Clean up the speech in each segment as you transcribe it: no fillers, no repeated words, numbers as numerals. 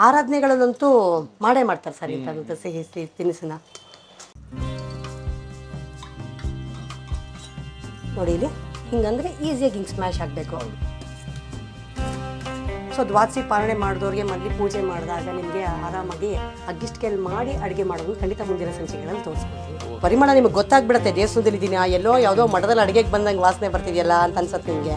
ಆರಾಧನೆಗಳಲ್ಲಂತೂ ಮಾಡೇ ಮಾಡ್ತಾರೆ ಸರ್ ಇಂಥದ್ದು ಸಿಹಿ ಸಿಹಿ ತಿನಿಸನ್ನ. ನೋಡಿ ಇಲ್ಲಿ ಹಿಂಗಂದ್ರೆ ಈಸಿಯಾಗಿ ಹಿಂಗೆ ಸ್ಮ್ಯಾಶ್ ಆಗಬೇಕು. ಸೊ ದ್ವಾದಶಿ ಪಾಲನೆ ಮಾಡಿದವ್ರಿಗೆ ಮನೇಲಿ ಪೂಜೆ ಮಾಡಿದಾಗ ನಿಮಗೆ ಆರಾಮಾಗಿ ಅಗ್ಗಿಷ್ಟಿಗೆಲ್ಲಿ ಮಾಡಿ ಅಡುಗೆ ಮಾಡೋದು ಖಂಡಿತ ಮುಂದಿನ ಸಂಚಿಕೆಗಳಲ್ಲಿ ತೋರಿಸ್ಕೊಡ್ತೀನಿ. ಪರಿಮಳ ನಿಮಗೆ ಗೊತ್ತಾಗ್ಬಿಡುತ್ತೆ ದೇವಸ್ಥಾನದಲ್ಲಿ ಇದ್ದೀನಿ, ಎಲ್ಲೋ ಯಾವುದೋ ಮಠದಲ್ಲಿ ಅಡುಗೆಗೆ ಬಂದಂಗೆ ವಾಸನೆ ಬರ್ತಿದೆಯಲ್ಲ ಅಂತ ಅನ್ಸತ್ತೆ ನಿಮಗೆ.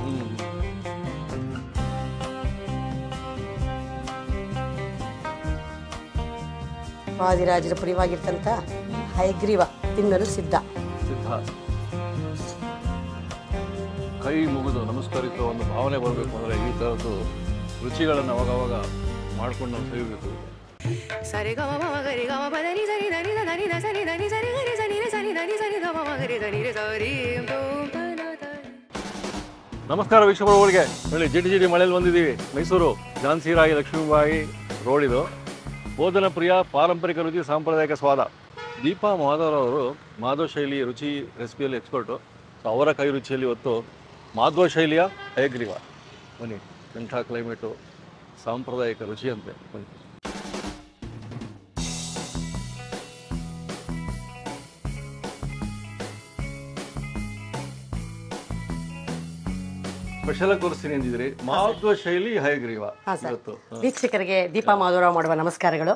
ವಾದಿರಾಜರ ಪ್ರಿಯವಾಗಿರ್ತಂಥ ಹಯಗ್ರೀವ ತಿನ್ನಲು ಸಿದ್ಧ. ಕೈ ಮುಗಿದು ನಮಸ್ಕರಿಸುವ ಒಂದು ಭಾವನೆ ಬರಬೇಕು ಅಂದರೆ ಈ ಥರದ್ದು ರುಚಿಗಳನ್ನು ಅವಾಗವಾಗ ಮಾಡ್ಕೊಂಡು ನಾವು ಸೇರಬೇಕು. ನಮಸ್ಕಾರ ವೀಕ್ಷಕರುಗಳಿಗೆ. ಹೇಳಿ ಜಿಡಿ ಮಳೆಯಲ್ಲಿ ಬಂದಿದ್ದೀವಿ. ಮೈಸೂರು ಝಾನ್ಸಿ ಲಕ್ಷ್ಮೀಬಾಯಿ ರೋಡ್ ಇದು. ಬೋಧನ ಪ್ರಿಯ, ಪಾರಂಪರಿಕ ರುಚಿ, ಸಾಂಪ್ರದಾಯಿಕ ಸ್ವಾದ. ದೀಪಾ ಮಾಧವರವರು ಮಾಧವ ಶೈಲಿ ರುಚಿ ರೆಸಿಪಿಯಲ್ಲಿ ಎಕ್ಸ್ಪರ್ಟು. ಸೊ ಅವರ ಕೈ ರುಚಿಯಲ್ಲಿ ಇವತ್ತು ಮಾಧ್ವ ಶೈಲಿಯ ಹಯಗ್ರೀವ. ಬನ್ನಿ, ಕಂಠ ಕ್ಲೈಮೇಟು, ಸಾಂಪ್ರದಾಯಿಕ ರುಚಿಯಂತೆ ಬನ್ನಿ. ಸ್ಪೆಷಲ್ ಆಗಿ ತೋರಿಸ್ತೀನಿ ಅಂದಿದ್ರಿ, ಮಾಧ್ವ ಶೈಲಿ ಹಯಗ್ರೀವ. ವೀಕ್ಷಕರಿಗೆ ದೀಪಾ ಮಾಧವರಾವ್ ಮಾಡುವ ನಮಸ್ಕಾರಗಳು.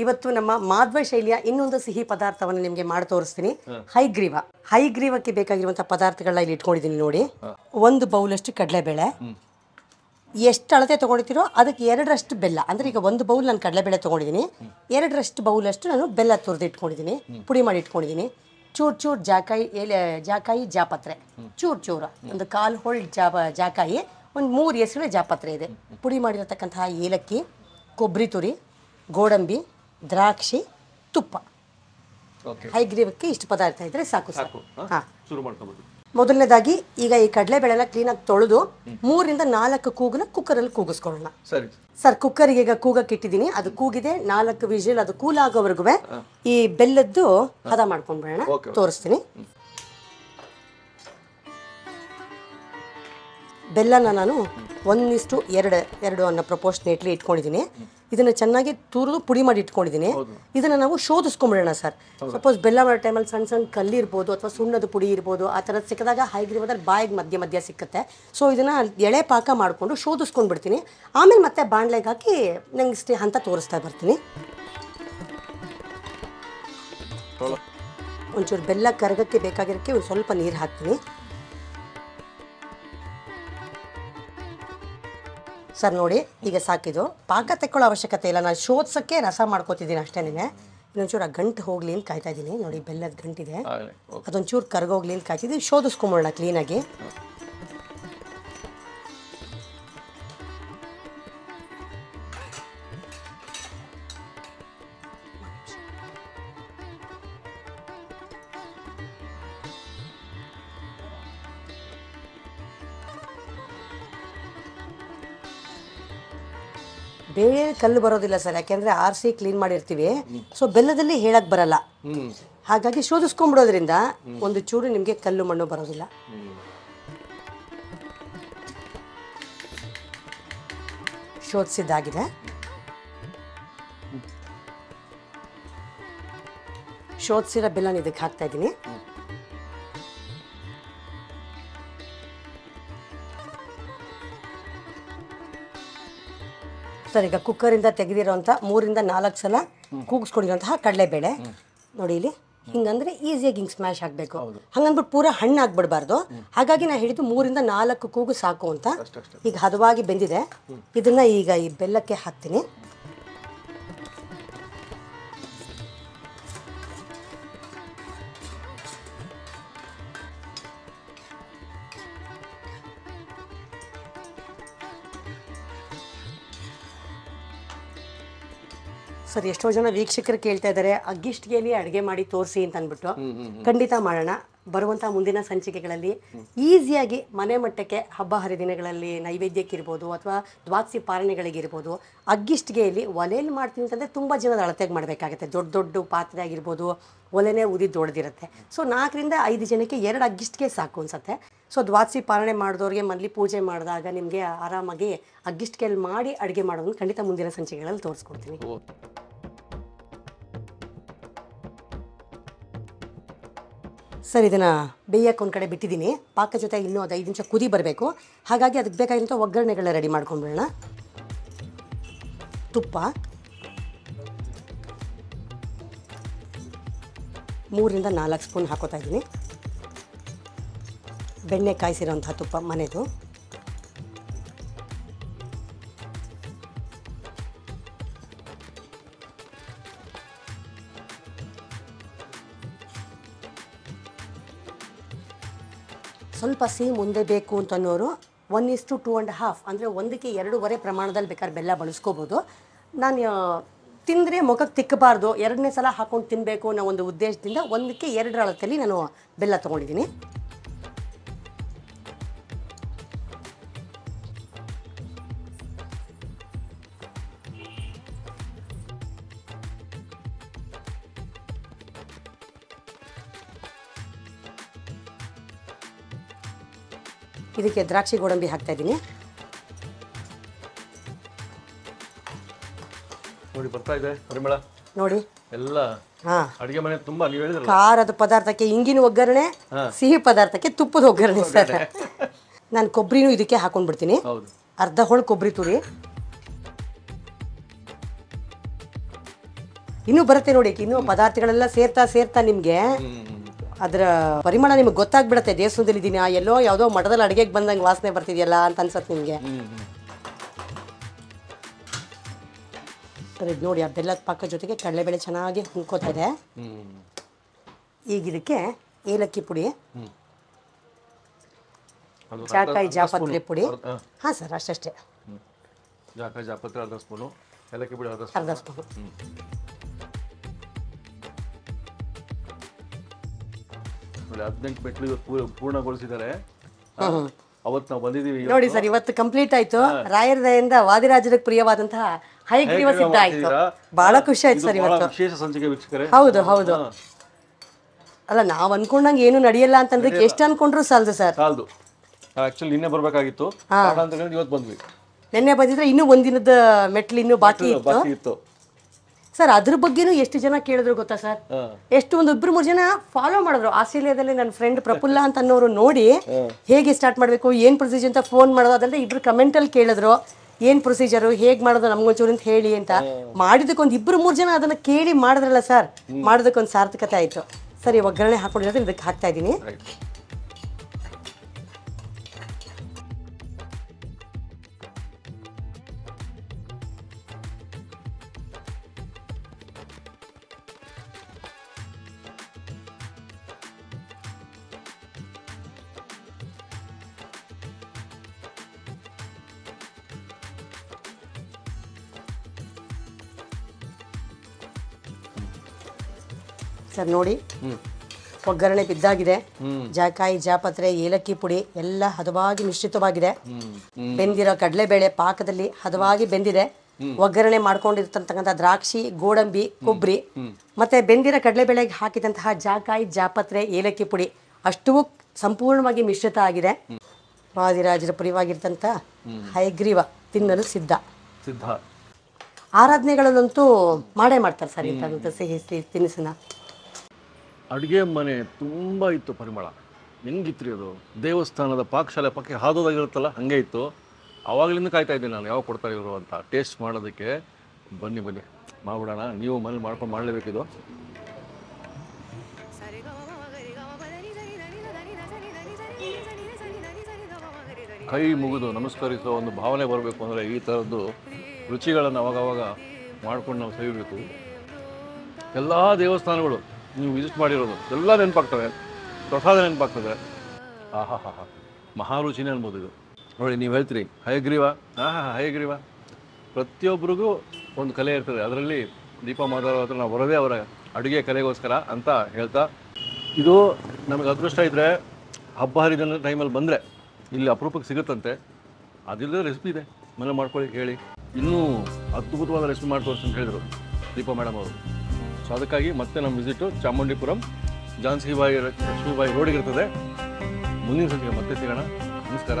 ಇವತ್ತು ನಮ್ಮ ಮಾಧ್ವ ಶೈಲಿಯ ಇನ್ನೊಂದು ಸಿಹಿ ಪದಾರ್ಥವನ್ನು ನಿಮಗೆ ಮಾಡಿ ತೋರಿಸ್ತೀನಿ, ಹಯಗ್ರೀವ. ಹಯಗ್ರೀವಕ್ಕೆ ಬೇಕಾಗಿರುವಂತಹ ಪದಾರ್ಥಗಳನ್ನ ಇಲ್ಲಿ ಇಟ್ಕೊಂಡಿದ್ದೀನಿ ನೋಡಿ. 1 ಬೌಲಷ್ಟು ಕಡಲೆಬೇಳೆ, ಎಷ್ಟು ಅಳತೆ ತೊಗೊಂಡಿರ್ತೀರೋ ಅದಕ್ಕೆ 2ರಷ್ಟು ಬೆಲ್ಲ. ಅಂದರೆ ಈಗ 1 ಬೌಲ್ ನಾನು ಕಡಲೆಬೇಳೆ ತೊಗೊಂಡಿದ್ದೀನಿ, 2ರಷ್ಟು ಬೌಲಷ್ಟು ನಾನು ಬೆಲ್ಲ ತುರಿದು ಇಟ್ಕೊಂಡಿದ್ದೀನಿ, ಪುಡಿ ಮಾಡಿ ಇಟ್ಕೊಂಡಿದ್ದೀನಿ. ಚೂರು ಜಾಕಾಯಿ ಜಾಪತ್ರೆ, ಚೂರು ಒಂದು 1/4 ಹೋಳು ಜಾಕಾಯಿ, ಒಂದು 3 ಎಸಳು ಜಾಪತ್ರೆ ಇದೆ. ಪುಡಿ ಮಾಡಿರತಕ್ಕಂತಹ ಏಲಕ್ಕಿ, ಕೊಬ್ಬರಿ ತುರಿ, ಗೋಡಂಬಿ, ದ್ರಾಕ್ಷಿ, ತುಪ್ಪ. ಹಯಗ್ರೀವಕ್ಕೆ ಇಷ್ಟು ಪದಾರ್ಥ ಇದ್ರೆ ಸಾಕು ಸಾಕು. ಹಾಂ, ಮೊದಲನೇದಾಗಿ ಈಗ ಈ ಕಡಲೆಬೇಳೆನ ಕ್ಲೀನಾಗಿ ತೊಳೆದು 3 ರಿಂದ 4 ಕೂಗನ್ನ ಕುಕ್ಕರಲ್ಲಿ ಕೂಗಿಸ್ಕೊಳ್ಳೋಣ. ಸರ್, ಕುಕ್ಕರಿಗೆ ಈಗ ಕೂಗಕ್ಕೆ ಇಟ್ಟಿದ್ದೀನಿ, ಅದು ಕೂಗಿದೆ, 4 ವಿಜಿಲ್ ಅದು ಕೂಲ್ ಆಗೋವರೆಗೂ ಈ ಬೆಲ್ಲದ್ದು ಹದ ಮಾಡ್ಕೊಂಡ್ಬಿಡೋಣ. ತೋರಿಸ್ತೀನಿ. ಬೆಲ್ಲನ ನಾನು 1:2 ಅನ್ನೋ ಪ್ರಪೋರ್ಷನೇಟ್ಲಿ ಇಟ್ಕೊಂಡಿದ್ದೀನಿ. ಇದನ್ನು ಚೆನ್ನಾಗಿ ತುರಿದು ಪುಡಿ ಮಾಡಿ ಇಟ್ಕೊಂಡಿದ್ದೀನಿ. ಇದನ್ನು ನಾವು ಶೋಧಿಸ್ಕೊಂಡ್ಬಿಡೋಣ ಸರ್. ಸಪೋಸ್ ಬೆಲ್ಲ ಮಾಡೋ ಟೈಮಲ್ಲಿ ಸಣ್ಣ ಸಣ್ಣ ಕಲ್ಲಿರ್ಬೋದು ಅಥವಾ ಸುಣ್ಣದ ಪುಡಿ ಇರ್ಬೋದು, ಆ ಥರದ್ದು ಸಿಕ್ಕಿದಾಗ ಹಯಗ್ರೀವದಲ್ಲಿ ಬಾಯಿಗೆ ಮಧ್ಯ ಸಿಕ್ಕುತ್ತೆ. ಸೊ ಇದನ್ನು ಎಳೆ ಪಾಕ ಮಾಡಿಕೊಂಡು ಶೋಧಿಸ್ಕೊಂಡ್ಬಿಡ್ತೀನಿ. ಆಮೇಲೆ ಮತ್ತೆ ಬಾಣಲೆಗೆ ಹಾಕಿ ನಂಗೆ ಇಷ್ಟೇ ಹಂತ ತೋರಿಸ್ತಾ ಬರ್ತೀನಿ. ಒಂಚೂರು ಬೆಲ್ಲ ಕರಗಕ್ಕೆ ಬೇಕಾಗಿರೋಕ್ಕೆ ಒಂದು ಸ್ವಲ್ಪ ನೀರು ಹಾಕ್ತೀನಿ. ಸರ್ ನೋಡಿ, ಈಗ ಸಾಕಿದು. ಪಾಕ ತೆಕ್ಕೊಳ್ಳೋ ಅವಶ್ಯಕತೆ ಇಲ್ಲ, ನಾನು ಶೋಧಿಸೋಕ್ಕೆ ರಸ ಮಾಡ್ಕೋತಿದ್ದೀನಿ ಅಷ್ಟೇನೆ. ಇನ್ನೊಂಚೂರು ಆ ಗಂಟು ಹೋಗ್ಲಿ ಅಂತ ಕಾಯ್ತಾ ಇದ್ದೀನಿ. ನೋಡಿ, ಬೆಲ್ಲದ ಗಂಟಿದೆ, ಅದೊಂಚೂರು ಕರಗೋಗ್ಲಿ ಅಂತ ಕಾಯ್ತಿದ್ದೀನಿ. ಶೋಧಿಸ್ಕೊಂಬೋಣ ಕ್ಲೀನಾಗಿ. ಬೇರೆ ಕಲ್ಲು ಬರೋದಿಲ್ಲ ಸರ್, ಯಾಕೆಂದರೆ ಆರಿಸಿ ಕ್ಲೀನ್ ಮಾಡಿರ್ತೀವಿ. ಸೊ ಬೆಲ್ಲದಲ್ಲಿ ಹೇಳಕ್ಕೆ ಬರಲ್ಲ, ಹಾಗಾಗಿ ಶೋಧಿಸ್ಕೊಂಡ್ಬಿಡೋದ್ರಿಂದ ಒಂದು ಚೂರು ನಿಮಗೆ ಕಲ್ಲು ಮಣ್ಣು ಬರೋದಿಲ್ಲ. ಶೋಧಿಸಿದ್ದಾಗಿದೆ. ಶೋಧಿಸಿರೋ ಬೆಲ್ಲನ ಇದಕ್ಕೆ ಹಾಕ್ತಾ ಇದ್ದೀನಿ. ಸರ್, ಈಗ ಕುಕ್ಕರಿಂದ ತೆಗೆದಿರೋಂಥ 3 ರಿಂದ 4 ಸಲ ಕೂಗಿಸ್ಕೊಂಡಿರೋಂತಹ ಕಡಲೆಬೇಳೆ ನೋಡಿ ಇಲ್ಲಿ ಹಿಂಗಂದ್ರೆ ಈಸಿಯಾಗಿ ಹಿಂಗೆ ಸ್ಮ್ಯಾಶ್ ಆಗಬೇಕು. ಹಂಗಂದ್ಬಿಟ್ಟು ಪೂರ ಹಣ್ಣು ಆಗ್ಬಿಡ್ಬಾರ್ದು. ಹಾಗಾಗಿ ನಾನು ಹೇಳಿದ್ದು 3 ರಿಂದ 4 ಕೂಗು ಸಾಕು ಅಂತ. ಈಗ ಹದವಾಗಿ ಬೆಂದಿದೆ, ಇದನ್ನ ಈಗ ಈ ಬೆಲ್ಲಕ್ಕೆ ಹಾಕ್ತೀನಿ. ಸರ್, ಎಷ್ಟೋ ಜನ ವೀಕ್ಷಕರು ಕೇಳ್ತಾ ಇದ್ದಾರೆ ಅಗ್ಗಿಷ್ಟಿಗೆಯಲ್ಲಿ ಅಡುಗೆ ಮಾಡಿ ತೋರಿಸಿ ಅಂತ ಅಂದ್ಬಿಟ್ಟು. ಖಂಡಿತ ಮಾಡೋಣ. ಬರುವಂಥ ಮುಂದಿನ ಸಂಚಿಕೆಗಳಲ್ಲಿ ಈಸಿಯಾಗಿ ಮನೆ ಮಟ್ಟಕ್ಕೆ ಹಬ್ಬ ಹರಿದಿನಗಳಲ್ಲಿ ನೈವೇದ್ಯಕ್ಕಿರ್ಬೋದು ಅಥವಾ ದ್ವಾದಶಿ ಪಾಲನೆಗಳಿಗಿರ್ಬೋದು ಅಗ್ಗಿಷ್ಟಿಗೆಯಲ್ಲಿ ಒಲೆಯಲ್ಲಿ ಮಾಡ್ತೀನಿ ಅಂತಂದರೆ ತುಂಬ ಜನದ ಅಳತೆಗೆ ಮಾಡಬೇಕಾಗುತ್ತೆ. ದೊಡ್ಡ ದೊಡ್ಡ ಪಾತ್ರೆ ಆಗಿರ್ಬೋದು, ಒಲೆನೇ ಉದಿ ದೊಡ್ಡದಿರುತ್ತೆ. ಸೊ 4ರಿಂದ 5 ಜನಕ್ಕೆ 2 ಅಗ್ಗಿಷ್ಟಿಗೆ ಸಾಕು ಅನ್ಸುತ್ತೆ. ಸೊ ದ್ವಾದಶಿ ಪಾಲನೆ ಮಾಡಿದವ್ರಿಗೆ ಮನೇಲಿ ಪೂಜೆ ಮಾಡಿದಾಗ ನಿಮಗೆ ಆರಾಮಾಗಿ ಅಗ್ಗಿಷ್ಟಿಗೆಯಲ್ಲಿ ಮಾಡಿ ಅಡುಗೆ ಮಾಡೋದನ್ನು ಖಂಡಿತ ಮುಂದಿನ ಸಂಚಿಕೆಗಳಲ್ಲಿ ತೋರಿಸ್ಕೊಡ್ತೀನಿ. ಸರ್, ಇದನ್ನು ಬೇಯಕ್ಕೆ ಒಂದು ಕಡೆ ಬಿಟ್ಟಿದ್ದೀನಿ. ಪಾಕ ಜೊತೆ ಇನ್ನೂ ಅದು 5 ನಿಮಿಷ ಕುದಿ ಬರಬೇಕು. ಹಾಗಾಗಿ ಅದಕ್ಕೆ ಬೇಕಾಗಿರೋ ಒಗ್ಗರಣೆಗಳನ್ನ ರೆಡಿ ಮಾಡ್ಕೊಂಡ್ಬಿಡೋಣ. ತುಪ್ಪ 3ರಿಂದ 4 ಸ್ಪೂನ್ ಹಾಕೋತಾ ಇದ್ದೀನಿ. ಬೆಣ್ಣೆ ಕಾಯಿಸಿರೋಂಥ ತುಪ್ಪ ಮನೆದು. ಸ್ವಲ್ಪ ಸಿಹಿ ಮುಂದೆ ಬೇಕು ಅಂತನ್ನೋರು 1:2.5 ಅಂದರೆ 1ಕ್ಕೆ 2.5 ಪ್ರಮಾಣದಲ್ಲಿ ಬೇಕಾದ್ರೆ ಬೆಲ್ಲ ಬಳಸ್ಕೋಬೋದು. ನಾನು ತಿಂದರೆ ಮುಖಕ್ಕೆ ತಿಕ್ಕಬಾರ್ದು, 2ನೇ ಸಲ ಹಾಕ್ಕೊಂಡು ತಿನ್ನಬೇಕು ಅನ್ನೋ ಒಂದು ಉದ್ದೇಶದಿಂದ 1ಕ್ಕೆ 2 ಅಳತೆಯಲ್ಲಿ ನಾನು ಬೆಲ್ಲ ತೊಗೊಂಡಿದ್ದೀನಿ. ಇದಕ್ಕೆ ದ್ರಾಕ್ಷಿ ಗೋಡಂಬಿ ಹಾಕ್ತಾ ಇದ್ದೀನಿ. ನೋಡಿ ಬರ್ತಾ ಇದೆ ಪರಿಮಳ ನೋಡಿ ಎಲ್ಲ. ಅಡಿಗೆ ಮನೆ ತುಂಬಾ ನೀವು ಹೇಳಿದ್ರಲ್ಲ, ಖಾರದ ಪದಾರ್ಥಕ್ಕೆ ಇಂಗಿನ ಒಗ್ಗರಣೆ, ಸಿಹಿ ಪದಾರ್ಥಕ್ಕೆ ತುಪ್ಪದ ಒಗ್ಗರಣೆ ಸರ್. ನಾನು ಕೊಬ್ಬರಿನೂ ಇದಕ್ಕೆ ಹಾಕೊಂಡ್ಬಿಡ್ತೀನಿ. ಅರ್ಧ ಹೋಳು ಕೊಬ್ಬರಿ ತುರಿ. ಇನ್ನೂ ಬರುತ್ತೆ ನೋಡಿ, ಇನ್ನೂ ಪದಾರ್ಥಗಳೆಲ್ಲ ಸೇರ್ತಾ ನಿಮಗೆ ಅದರ ಪರಿಮಳ ನಿಮ್ಗೆ ಗೊತ್ತಾಗ್ಬಿಡತ್ತೆ. ದೇವಸ್ಥಾನದಲ್ಲಿ ಇದೀನಿ, ಎಲ್ಲೋ ಯಾವುದೋ ಮಠದಲ್ಲಿ ಅಡುಗೆಗೆ ಬಂದಂಗೆ ವಾಸನೆ ಬರ್ತಿದೆಯಲ್ಲ ಅಂತ ಅನ್ಸತ್ತೆ ನಿಮಗೆ. ಸರ್, ಇದು ನೋಡಿ ಆ ಬೆಲ್ಲದ ಪಾಕ ಜೊತೆಗೆ ಕಡಲೆಬೇಳೆ ಚೆನ್ನಾಗಿ ಹುಣ್ಕೋತಾ ಇದೆ. ಈಗ ಇದಕ್ಕೆ ಏಲಕ್ಕಿ ಪುಡಿ, ಜಾಕಾಯಿ ಜಾಪತ್ರೆ ಪುಡಿ. ಹಾಂ ಸರ್, ಅಷ್ಟೇ. ಜಾಕಾಯಿ ಜಾಪತ್ರೆ ಅರ್ಧ ಸ್ಪೂನು, ಏಲಕ್ಕಿ ಪುಡಿ ಅರ್ಧ ಸ್ಪೂನು. ನೋಡಿ 18 ಮೆಟ್ಲು ಪೂರ್ಣಗೊಳಿಸಿದ್ದಾರೆ. ಅವತ್ತು ನಾವು ಬಂದಿದ್ದೀವಿ ನೋಡಿ ಸರ್. ಇವತ್ತು ಕಂಪ್ಲೀಟ್ ಆಯ್ತು. ರಾಯರ ದಯೆಯಿಂದ ವಾದಿರಾಜರಿಗೆ ಪ್ರಿಯವಾದಂತಹ ಹೈಗ್ರೀವ ಸಿದ್ಧ ಆಯ್ತು. ಬಹಳ ಖುಷಿ ಆಯ್ತು ಸರ್ ಇವತ್ತು. ವಿಶೇಷ ಸಂಚಿಕೆ ವೀಕ್ಷಕರೇ. ಹೌದು. ಅಲ್ಲ, ನಾವು ಅನ್ಕೊಂಡಂಗೆ ಏನು ನಡೆಯಲ್ಲ ಅಂತಂದ್ರೆ ಎಷ್ಟು ಅನ್ಕೊಂಡ್ರು ಸಾಲದು ಸರ್. ಸಾಲದು. ಆಕ್ಚುಲಿ ನಿನ್ನೆ ಬರ್ಬೇಕಾಗಿತ್ತು, ಇವತ್ತು ಬಂದ್ವಿ. ನಿನ್ನೆ ಬಂದಿದ್ರೆ ಇನ್ನೂ ಒಂದಿನದ ಮೆಟ್ಲು ಇನ್ನೂ ಬಾಕಿ ಇತ್ತು ಸರ್. ಅದ್ರ ಬಗ್ಗೆನೂ ಎಷ್ಟು ಜನ ಕೇಳಿದ್ರು ಗೊತ್ತಾ ಸರ್? ಎಷ್ಟು ಒಂದು 2-3 ಜನ ಫಾಲೋ ಮಾಡಿದ್ರು. ಆಸ್ಟ್ರೇಲಿಯಾದಲ್ಲಿ ನನ್ನ ಫ್ರೆಂಡ್ ಪ್ರಫುಲ್ಲ ಅಂತ ಅನ್ನೋರು ನೋಡಿ ಹೇಗೆ ಸ್ಟಾರ್ಟ್ ಮಾಡಬೇಕು, ಏನು ಪ್ರೊಸೀಜರ್ ಅಂತ ಫೋನ್ ಮಾಡೋದು. ಅದಲ್ಲದೆ ಇಬ್ರು ಕಮೆಂಟಲ್ಲಿ ಕೇಳಿದ್ರು ಏನು ಪ್ರೊಸೀಜರು, ಹೇಗೆ ಮಾಡೋದು ನಮ್ಗೊಂಚೂರು ಅಂತ ಹೇಳಿ ಅಂತ. ಮಾಡಿದಕ್ಕೊಂದು 2-3 ಜನ ಅದನ್ನು ಕೇಳಿ ಮಾಡಿದ್ರಲ್ಲ ಸರ್, ಮಾಡೋದಕ್ಕೊಂದು ಸಾರ್ಥಕತೆ ಆಯಿತು. ಸರಿ, ಒಗ್ಗರಣೆ ಹಾಕೊಂಡಿರೋದು ಇದಕ್ಕೆ ಹಾಕ್ತಾ ಇದ್ದೀನಿ. ಸರ್ ನೋಡಿ, ಒಗ್ಗರಣೆ ಬಿದ್ದಾಗಿದೆ. ಜಾಕಾಯಿ ಜಾಪತ್ರೆ ಏಲಕ್ಕಿ ಪುಡಿ ಎಲ್ಲ ಹದವಾಗಿ ಮಿಶ್ರಿತವಾಗಿದೆ. ಬೆಂದಿರೋ ಕಡಲೆಬೇಳೆ ಪಾಕದಲ್ಲಿ ಹದವಾಗಿ ಬೆಂದಿದೆ. ಒಗ್ಗರಣೆ ಮಾಡ್ಕೊಂಡಿರ್ತಕ್ಕಂಥ ದ್ರಾಕ್ಷಿ ಗೋಡಂಬಿ ಕೊಬ್ಬರಿ ಮತ್ತೆ ಬೆಂದಿರೋ ಕಡಲೆಬೇಳೆಗೆ ಹಾಕಿದಂತಹ ಜಾಕಾಯಿ ಜಾಪತ್ರೆ ಏಲಕ್ಕಿ ಪುಡಿ ಅಷ್ಟೂ ಸಂಪೂರ್ಣವಾಗಿ ಮಿಶ್ರಿತ ಆಗಿದೆ. ವಾದಿರಾಜರ ಪ್ರಿಯವಾಗಿರ್ತಂಥ ಹೈಗ್ರೀವ ತಿನ್ನಲು ಸಿದ್ಧ. ಆರಾಧನೆಗಳಲ್ಲಂತೂ ಮಾಡೇ ಮಾಡ್ತಾರೆ ಸರ್ ಇಂಥ ಸಿಹಿ ತಿನಿಸನ್ನ. ಅಡುಗೆ ಮನೆ ತುಂಬ ಇತ್ತು ಪರಿಮಳ. ಹೆಂಗಿತ್ರಿ ಅದು? ದೇವಸ್ಥಾನದ ಪಾಕಶಾಲೆ ಪಕ್ಕ ಹಾದೋದಾಗಿರುತ್ತಲ್ಲ ಹಂಗೆ ಇತ್ತು. ಆವಾಗಲಿಂದ ಕಾಯ್ತಾ ಇದ್ದೀನಿ ನಾನು ಯಾವಾಗ ಕೊಡ್ತಾರೆ ಇವರು ಅಂತ ಟೇಸ್ಟ್ ಮಾಡೋದಕ್ಕೆ. ಬನ್ನಿ ಮಾಡ್ಬಿಡೋಣ. ನೀವು ಮನೇಲಿ ಮಾಡ್ಕೊಂಡು ಮಾಡಲೇಬೇಕಿದು. ಕೈ ಮುಗಿದು ನಮಸ್ಕರಿಸೋ ಒಂದು ಭಾವನೆ ಬರಬೇಕು ಅಂದರೆ ಈ ಥರದ್ದು ರುಚಿಗಳನ್ನು ಅವಾಗವಾಗ ಮಾಡ್ಕೊಂಡು ನಾವು ಸವಿಬೇಕು. ಎಲ್ಲ ದೇವಸ್ಥಾನಗಳು ನೀವು ವಿಸಿಟ್ ಮಾಡಿರೋದು ಎಲ್ಲ ನೆನಪಾಗ್ತವೆ, ಪ್ರಸಾದ ನೆನಪಾಗ್ತದೆ. ಮಹಾರುಚಿನೇ ಅನ್ಬೋದು ಇದು. ನೋಡಿ, ನೀವು ಹೇಳ್ತೀರಿ ಹಯಗ್ರೀವ, ಹಯಗ್ರೀವ. ಪ್ರತಿಯೊಬ್ಬರಿಗೂ ಒಂದು ಕಲೆ ಇರ್ತದೆ. ಅದರಲ್ಲಿ ದೀಪಾ ಮಾಧವ ಹತ್ರ ನಾವು ಬರೋದೇ ಅವರ ಅಡುಗೆ ಕಲೆಗೋಸ್ಕರ ಅಂತ ಹೇಳ್ತಾ ಇದು ನಮಗೆ ಅದೃಷ್ಟ ಇದ್ದರೆ ಹಬ್ಬ ಹರಿದಿನ ಟೈಮಲ್ಲಿ ಬಂದರೆ ಇಲ್ಲಿ ಅಪರೂಪಕ್ಕೆ ಸಿಗುತ್ತಂತೆ. ಅದಿಲ್ಲದೆ ರೆಸಿಪಿ ಇದೆ, ಮನೇಲಿ ಮಾಡ್ಕೊಳ್ಳಿ ಹೇಳಿ. ಇನ್ನೂ ಅದ್ಭುತವಾದ ರೆಸಿಪಿ ಮಾಡಿ ತೋರಿಸಿ ಅಂತ ಹೇಳಿದರು ದೀಪಾ ಮೇಡಮ್ ಅವರು. ಸೊ ಅದಕ್ಕಾಗಿ ಮತ್ತೆ ನಮ್ಮ ವಿಸಿಟು ಚಾಮುಂಡಿಪುರಂ ಝಾನ್ಸಿ ಲಕ್ಷ್ಮೀಬಾಯಿ ರೋಡಿಗಿರ್ತದೆ. ಮುಂದಿನ ಸಂಚಿಕೆ ಮತ್ತೆ ಸಿಗೋಣ. ನಮಸ್ಕಾರ.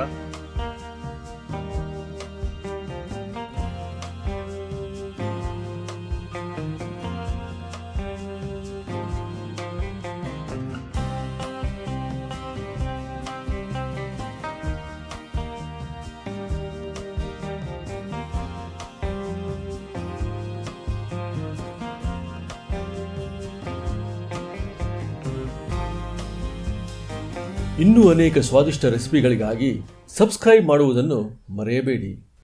ಇನ್ನೂ ಅನೇಕ ಸ್ವಾದಿಷ್ಟ ರೆಸಿಪಿಗಳಿಗಾಗಿ ಸಬ್ಸ್ಕ್ರೈಬ್ ಮಾಡುವುದನ್ನು ಮರೆಯಬೇಡಿ.